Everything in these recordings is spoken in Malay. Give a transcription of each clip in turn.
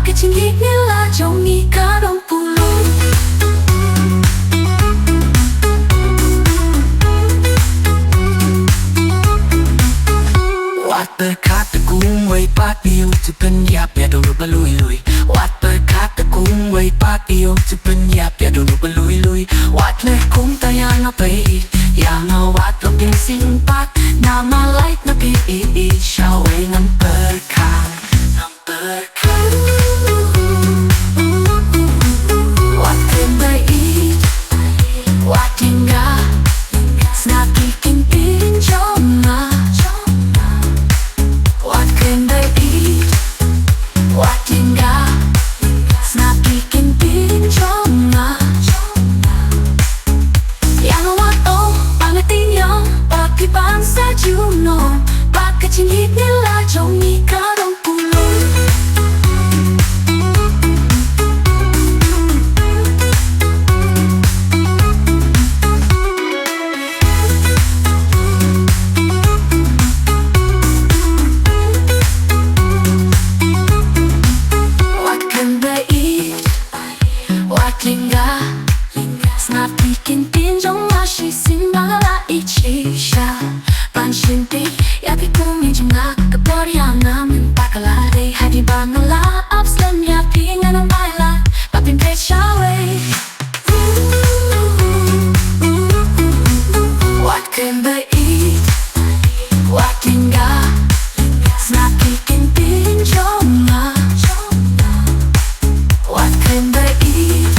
Bakit hindi nila Johnny karong pulong? What the cat the cung way part yêu to pen yap ya do lui lui. What the cat the cung way part yêu to pen yap ya do lui lui. What le kung taya na pay ya na what the pin sing pat na ma light na pi siya way ngan perkan perkan. What can they eat? What tinggal snacky king pin joma. What can they eat? What tinggal snacky king pin joma. Yang what oh pangating yang Phi Ngan Sah Junom. Bakit hindi nila Johnny karong pulong? What can they eat? What tinggal snap bikin pinjong masih simbala icisha panshinti yapi kumijim nga kaporiang namin pakalade hadi banala abslam yapi nga ng baila papin pechawe. What can they eat? What tinggal snap bikin pinjong nga. What can they eat?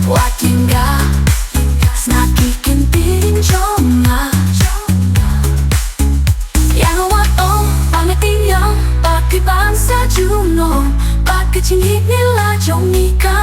What tinggal snack bikin pinjong nga. Yang what oh pangating yang Phi Ngan Sah Junom. Bakit hindi nila Johnny ka